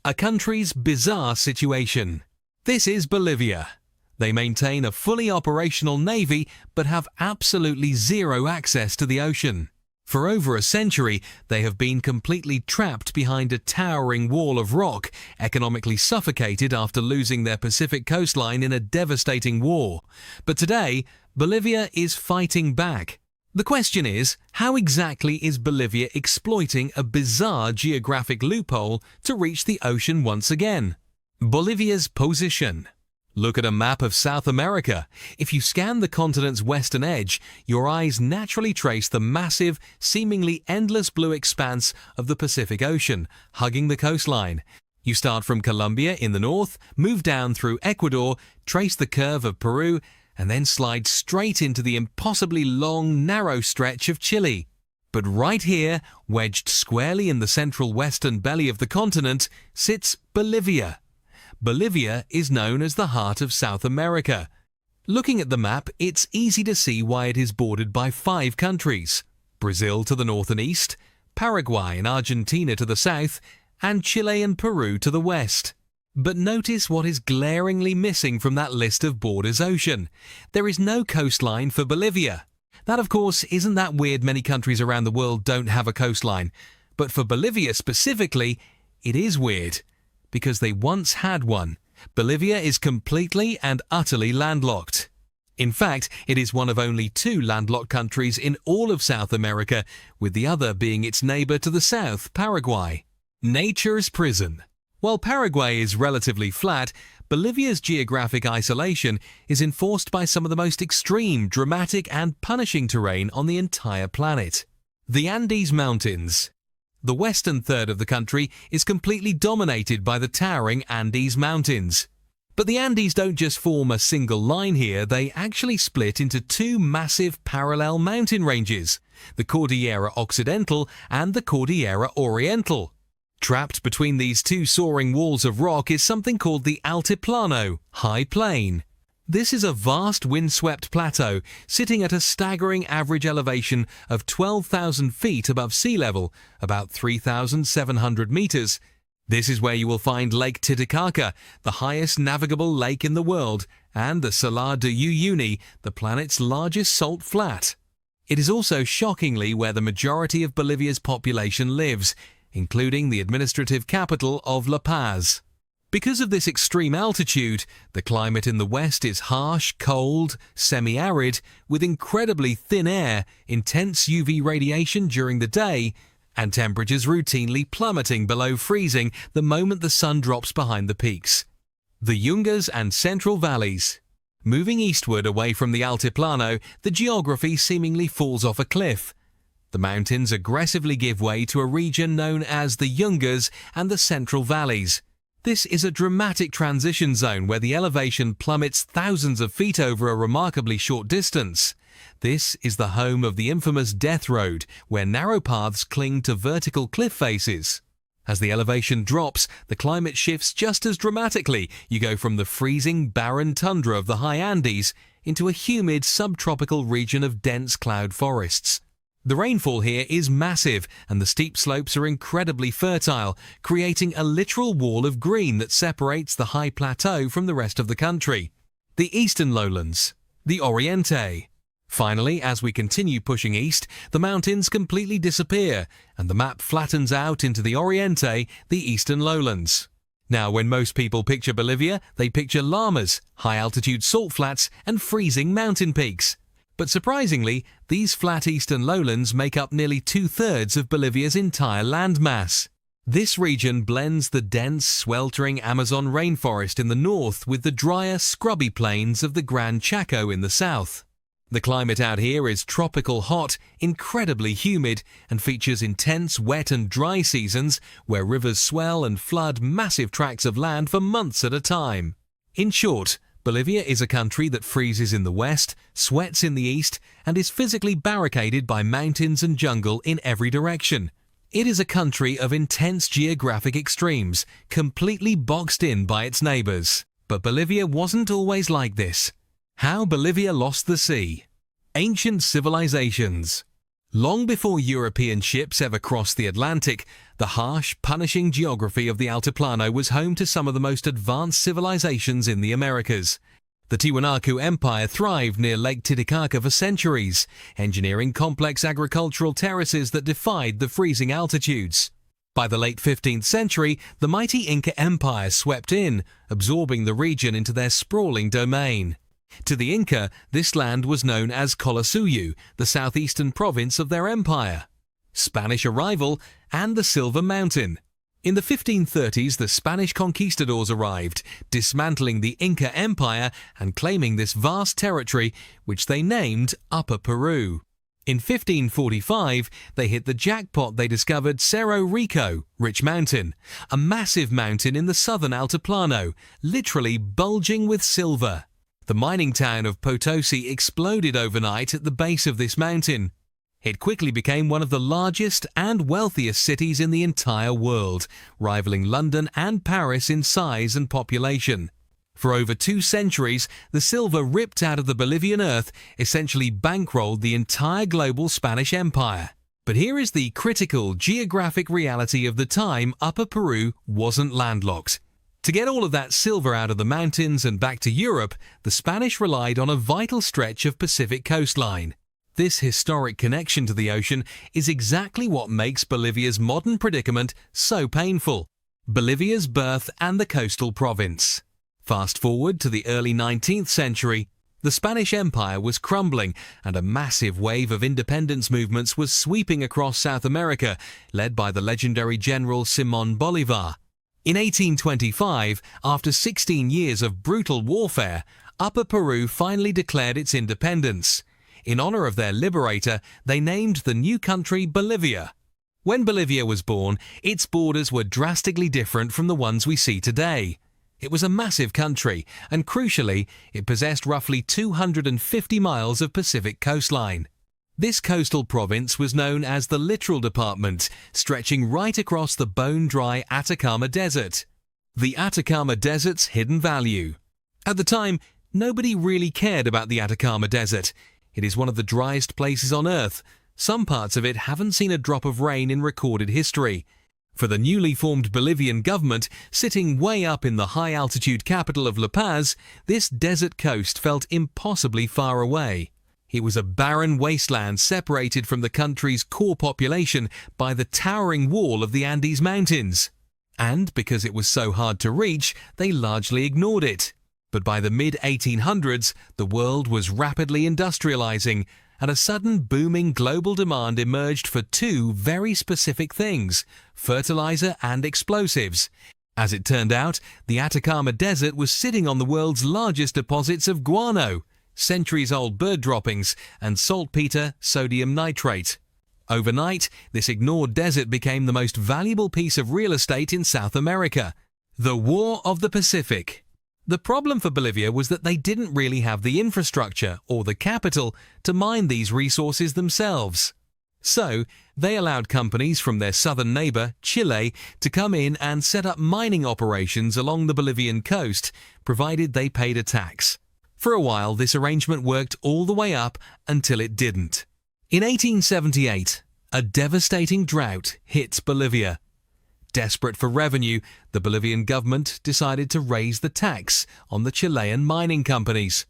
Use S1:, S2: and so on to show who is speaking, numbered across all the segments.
S1: A country's bizarre situation. This is Bolivia. They maintain a fully operational navy but have absolutely zero access to the ocean. For over a century, they have been completely trapped behind a towering wall of rock, economically suffocated after losing their Pacific coastline in a devastating war. But today, Bolivia is fighting back. The question is, how exactly is Bolivia exploiting a bizarre geographic loophole to reach the ocean once again? Bolivia's position. Look at a map of South America. If you scan the continent's western edge, your eyes naturally trace the massive, seemingly endless blue expanse of the Pacific Ocean, hugging the coastline. You start from Colombia in the north, move down through Ecuador, trace the curve of Peru, and then slide straight into the impossibly long, narrow stretch of Chile. But right here, wedged squarely in the central western belly of the continent, sits Bolivia. Bolivia is known as the heart of South America. Looking at the map, it's easy to see why it is bordered by 5 countries: Brazil to the north and east, Paraguay and Argentina to the south, and Chile and Peru to the west. But notice what is glaringly missing from that list of borders ocean. There is no coastline for Bolivia. That, of course, isn't that weird. Many countries around the world don't have a coastline. But for Bolivia specifically, it is weird, because they once had one. Bolivia is completely and utterly landlocked. In fact, it is one of only 2 landlocked countries in all of South America, with the other being its neighbor to the south, Paraguay. Nature's prison. While Paraguay is relatively flat, Bolivia's geographic isolation is enforced by some of the most extreme, dramatic, and punishing terrain on the entire planet. The Andes Mountains. The western third of the country is completely dominated by the towering Andes Mountains. But the Andes don't just form a single line here, they actually split into 2 massive parallel mountain ranges, the Cordillera Occidental and the Cordillera Oriental. Trapped between these 2 soaring walls of rock is something called the Altiplano, high plain. This is a vast windswept plateau sitting at a staggering average elevation of 12,000 feet above sea level, about 3,700 meters. This is where you will find Lake Titicaca, the highest navigable lake in the world, and the Salar de Uyuni, the planet's largest salt flat. It is also shockingly where the majority of Bolivia's population lives, including the administrative capital of La Paz. Because of this extreme altitude, the climate in the west is harsh, cold, semi-arid, with incredibly thin air, intense UV radiation during the day, and temperatures routinely plummeting below freezing the moment the sun drops behind the peaks. The Yungas and Central Valleys. Moving eastward away from the Altiplano, the geography seemingly falls off a cliff. The mountains aggressively give way to a region known as the Yungas and the Central Valleys. This is a dramatic transition zone where the elevation plummets thousands of feet over a remarkably short distance. This is the home of the infamous Death Road, where narrow paths cling to vertical cliff faces. As the elevation drops, the climate shifts just as dramatically. You go from the freezing, barren tundra of the high Andes into a humid subtropical region of dense cloud forests. The rainfall here is massive, and the steep slopes are incredibly fertile, creating a literal wall of green that separates the high plateau from the rest of the country. The eastern lowlands. The Oriente. Finally, as we continue pushing east, the mountains completely disappear, and the map flattens out into the Oriente, the eastern lowlands. Now, when most people picture Bolivia, they picture llamas, high-altitude salt flats, and freezing mountain peaks. But surprisingly, these flat eastern lowlands make up nearly 2/3 of Bolivia's entire landmass. This region blends the dense, sweltering Amazon rainforest in the north with the drier, scrubby plains of the Gran Chaco in the south. The climate out here is tropical hot, incredibly humid, and features intense wet and dry seasons where rivers swell and flood massive tracts of land for months at a time. In short, Bolivia is a country that freezes in the west, sweats in the east, and is physically barricaded by mountains and jungle in every direction. It is a country of intense geographic extremes, completely boxed in by its neighbors. But Bolivia wasn't always like this. How Bolivia lost the sea. Ancient civilizations. Long before European ships ever crossed the Atlantic, The harsh, punishing geography of the Altiplano was home to some of the most advanced civilizations in the Americas. The Tiwanaku Empire thrived near Lake Titicaca for centuries, engineering complex agricultural terraces that defied the freezing altitudes. By the late 15th century, the mighty Inca Empire swept in, absorbing the region into their sprawling domain. To the Inca, this land was known as Collasuyu, the southeastern province of their empire. Spanish arrival and the Silver Mountain. In the 1530s, the Spanish conquistadors arrived, dismantling the Inca Empire and claiming this vast territory, which they named Upper Peru. In 1545, they hit the jackpot. They discovered Cerro Rico, Rich Mountain, a massive mountain in the southern Altiplano, literally bulging with silver. The mining town of Potosi exploded overnight at the base of this mountain. It quickly became one of the largest and wealthiest cities in the entire world, rivaling London and Paris in size and population. For over 2 centuries, the silver ripped out of the Bolivian earth essentially bankrolled the entire global Spanish Empire. But here is the critical geographic reality of the time: Upper Peru wasn't landlocked. To get all of that silver out of the mountains and back to Europe, the Spanish relied on a vital stretch of Pacific coastline. This historic connection to the ocean is exactly what makes Bolivia's modern predicament so painful. Bolivia's birth and the coastal province. Fast forward to the early 19th century, the Spanish Empire was crumbling and a massive wave of independence movements was sweeping across South America, led by the legendary General Simón Bolívar. In 1825, after 16 years of brutal warfare, Upper Peru finally declared its independence. In honor of their liberator, they named the new country Bolivia. When Bolivia was born, its borders were drastically different from the ones we see today. It was a massive country, and crucially, it possessed roughly 250 miles of Pacific coastline. This coastal province was known as the Littoral Department, stretching right across the bone-dry Atacama Desert. The Atacama Desert's hidden value. At the time, nobody really cared about the Atacama Desert. It is one of the driest places on Earth. Some parts of it haven't seen a drop of rain in recorded history. For the newly formed Bolivian government, sitting way up in the high-altitude capital of La Paz, this desert coast felt impossibly far away. It was a barren wasteland separated from the country's core population by the towering wall of the Andes Mountains. And because it was so hard to reach, they largely ignored it. But by the mid-1800s, the world was rapidly industrializing, and a sudden booming global demand emerged for 2 very specific things: fertilizer and explosives. As it turned out, the Atacama Desert was sitting on the world's largest deposits of guano, centuries-old bird droppings, and saltpeter sodium nitrate. Overnight, this ignored desert became the most valuable piece of real estate in South America. The War of the Pacific. The problem for Bolivia was that they didn't really have the infrastructure or the capital to mine these resources themselves. So, they allowed companies from their southern neighbor, Chile, to come in and set up mining operations along the Bolivian coast, provided they paid a tax. For a while, this arrangement worked all the way up until it didn't. In 1878, a devastating drought hit Bolivia. Desperate for revenue, the Bolivian government decided to raise the tax on the Chilean mining companies.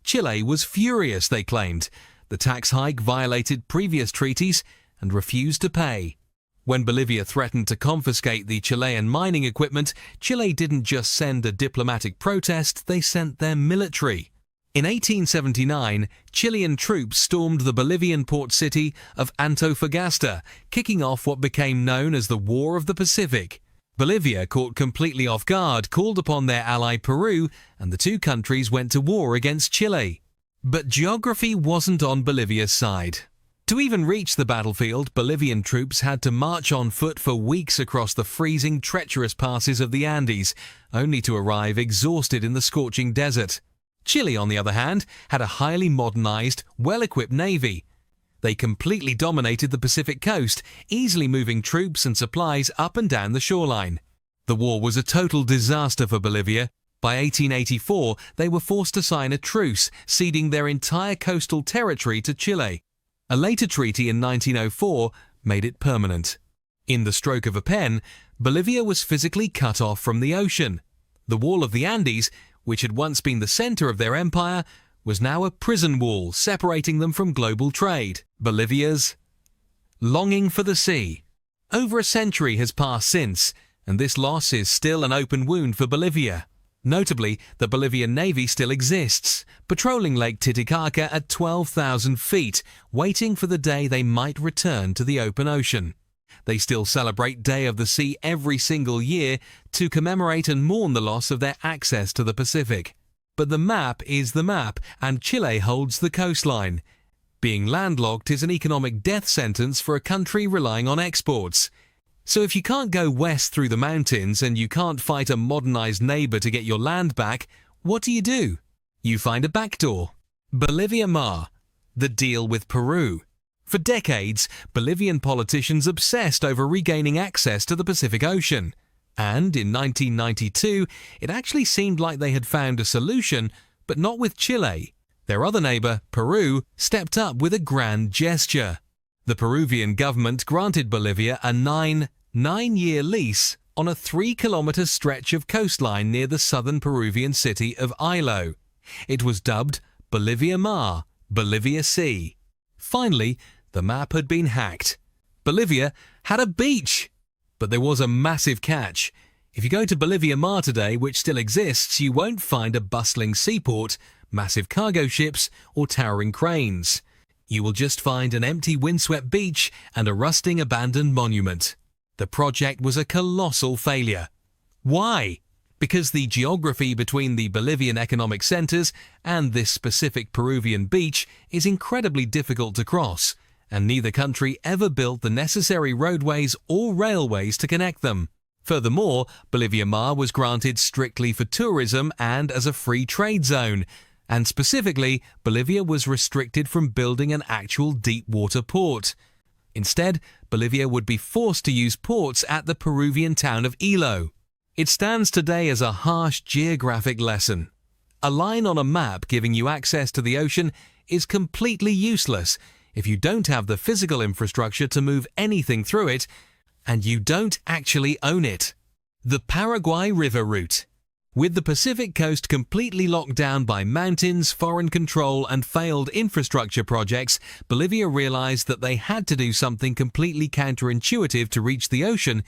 S1: Chile was furious, they claimed. The tax hike violated previous treaties and refused to pay. When Bolivia threatened to confiscate the Chilean mining equipment, Chile didn't just send a diplomatic protest, they sent their military. In 1879, Chilean troops stormed the Bolivian port city of Antofagasta, kicking off what became known as the War of the Pacific. Bolivia, caught completely off guard, called upon their ally Peru, and the 2 countries went to war against Chile. But geography wasn't on Bolivia's side. To even reach the battlefield, Bolivian troops had to march on foot for weeks across the freezing, treacherous passes of the Andes, only to arrive exhausted in the scorching desert. Chile, on the other hand, had a highly modernized, well-equipped navy. They completely dominated the Pacific coast, easily moving troops and supplies up and down the shoreline. The war was a total disaster for Bolivia. By 1884, they were forced to sign a truce, ceding their entire coastal territory to Chile. A later treaty in 1904 made it permanent. In the stroke of a pen, Bolivia was physically cut off from the ocean. The wall of the Andes, which had once been the center of their empire, was now a prison wall separating them from global trade. Bolivia's longing for the sea. Over a century has passed since, and this loss is still an open wound for Bolivia. Notably, the Bolivian Navy still exists, patrolling Lake Titicaca at 12,000 feet, waiting for the day they might return to the open ocean. They still celebrate Day of the Sea every single year to commemorate and mourn the loss of their access to the Pacific. But the map is the map, and Chile holds the coastline. Being landlocked is an economic death sentence for a country relying on exports. So if you can't go west through the mountains and you can't fight a modernized neighbor to get your land back, what do? You find a backdoor. Bolivia Mar, the deal with Peru. For decades, Bolivian politicians obsessed over regaining access to the Pacific Ocean. And in 1992, it actually seemed like they had found a solution, but not with Chile. Their other neighbor, Peru, stepped up with a grand gesture. The Peruvian government granted Bolivia a nine-year lease on a 3-kilometer stretch of coastline near the southern Peruvian city of Ilo. It was dubbed Bolivia Mar, Bolivia Sea. Finally, the map had been hacked. Bolivia had a beach! But there was a massive catch. If you go to Bolivia Mar today, which still exists, you won't find a bustling seaport, massive cargo ships, or towering cranes. You will just find an empty windswept beach and a rusting abandoned monument. The project was a colossal failure. Why? Because the geography between the Bolivian economic centers and this specific Peruvian beach is incredibly difficult to cross, and neither country ever built the necessary roadways or railways to connect them. Furthermore, Bolivia Mar was granted strictly for tourism and as a free trade zone, and specifically, Bolivia was restricted from building an actual deep-water port. Instead, Bolivia would be forced to use ports at the Peruvian town of Ilo. It stands today as a harsh geographic lesson. A line on a map giving you access to the ocean is completely useless if you don't have the physical infrastructure to move anything through it, and you don't actually own it. The Paraguay River Route. With the Pacific coast completely locked down by mountains, foreign control, and failed infrastructure projects, Bolivia realized that they had to do something completely counterintuitive to reach the ocean.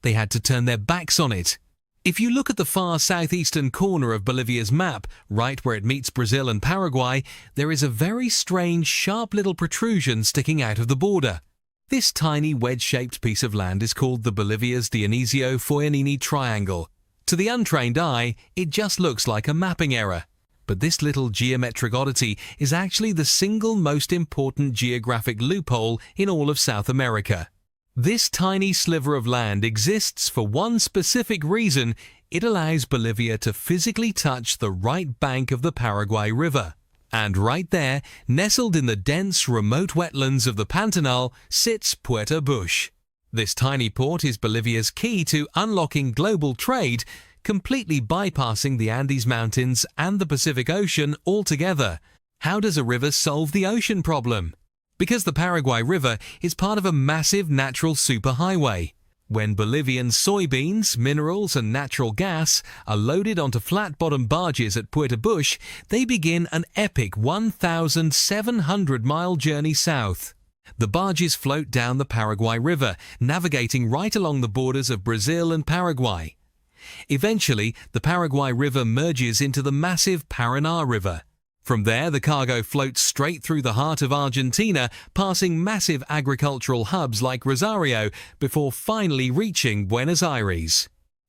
S1: They had to turn their backs on it. If you look at the far southeastern corner of Bolivia's map, right where it meets Brazil and Paraguay, there is a very strange, sharp little protrusion sticking out of the border. This tiny wedge-shaped piece of land is called the Bolivia's Dionisio-Fognini Triangle. To the untrained eye, it just looks like a mapping error. But this little geometric oddity is actually the single most important geographic loophole in all of South America. This tiny sliver of land exists for one specific reason: it allows Bolivia to physically touch the right bank of the Paraguay River. And right there, nestled in the dense, remote wetlands of the Pantanal, sits Puerto Bush. This tiny port is Bolivia's key to unlocking global trade, completely bypassing the Andes Mountains and the Pacific Ocean altogether. How does a river solve the ocean problem? Because the Paraguay River is part of a massive natural superhighway. When Bolivian soybeans, minerals, and natural gas are loaded onto flat-bottom barges at Puerto Bush, they begin an epic 1,700-mile journey south. The barges float down the Paraguay River, navigating right along the borders of Brazil and Paraguay. Eventually, the Paraguay River merges into the massive Paraná River. From there, the cargo floats straight through the heart of Argentina, passing massive agricultural hubs like Rosario, before finally reaching Buenos Aires.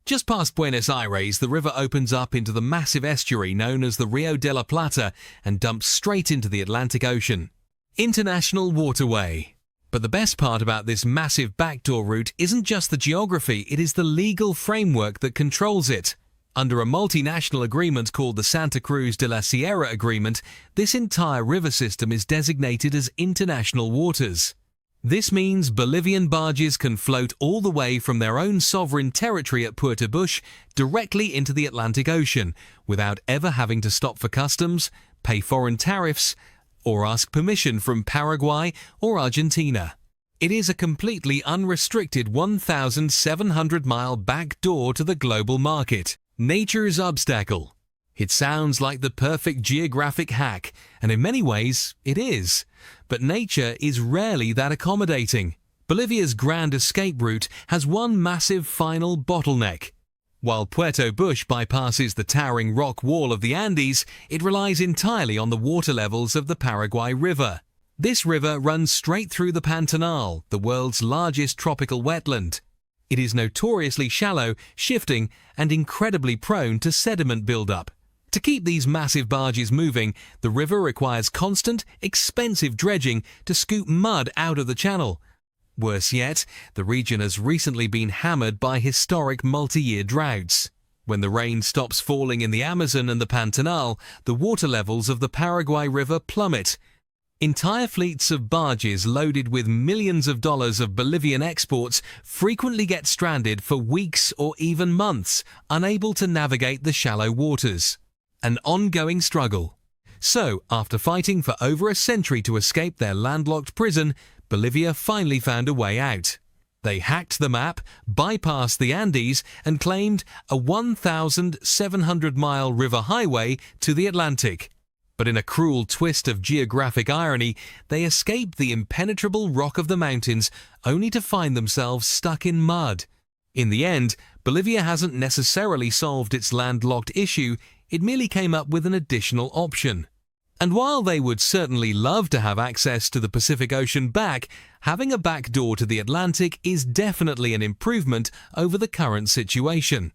S1: Just past Buenos Aires, the river opens up into the massive estuary known as the Rio de la Plata and dumps straight into the Atlantic Ocean. International waterway. But the best part about this massive backdoor route isn't just the geography, it is the legal framework that controls it. Under a multinational agreement called the Santa Cruz de la Sierra Agreement, this entire river system is designated as international waters. This means Bolivian barges can float all the way from their own sovereign territory at Puerto Bush directly into the Atlantic Ocean, without ever having to stop for customs, pay foreign tariffs, or ask permission from Paraguay or Argentina. It is a completely unrestricted 1,700-mile back door to the global market. Nature's obstacle. It sounds like the perfect geographic hack, and in many ways, it is. But nature is rarely that accommodating. Bolivia's grand escape route has one massive final bottleneck. While Puerto Bush bypasses the towering rock wall of the Andes, it relies entirely on the water levels of the Paraguay River. This river runs straight through the Pantanal, the world's largest tropical wetland. It is notoriously shallow, shifting, and incredibly prone to sediment buildup. To keep these massive barges moving, the river requires constant, expensive dredging to scoop mud out of the channel. Worse yet, the region has recently been hammered by historic multi-year droughts. When the rain stops falling in the Amazon and the Pantanal, the water levels of the Paraguay River plummet. Entire fleets of barges loaded with millions of dollars of Bolivian exports frequently get stranded for weeks or even months, unable to navigate the shallow waters. An ongoing struggle. So, after fighting for over a century to escape their landlocked prison, Bolivia finally found a way out. They hacked the map, bypassed the Andes, and claimed a 1,700-mile river highway to the Atlantic. But in a cruel twist of geographic irony, they escaped the impenetrable rock of the mountains only to find themselves stuck in mud. In the end, Bolivia hasn't necessarily solved its landlocked issue, it merely came up with an additional option. And while they would certainly love to have access to the Pacific Ocean back, having a back door to the Atlantic is definitely an improvement over the current situation.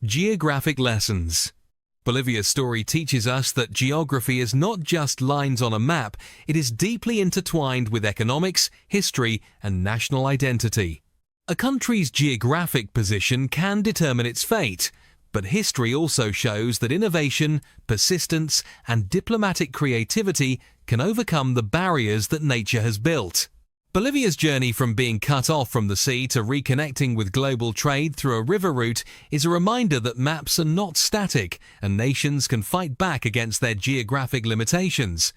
S1: Geographic lessons. Bolivia's story teaches us that geography is not just lines on a map, it is deeply intertwined with economics, history, and national identity. A country's geographic position can determine its fate, but history also shows that innovation, persistence, and diplomatic creativity can overcome the barriers that nature has built. Bolivia's journey from being cut off from the sea to reconnecting with global trade through a river route is a reminder that maps are not static and nations can fight back against their geographic limitations.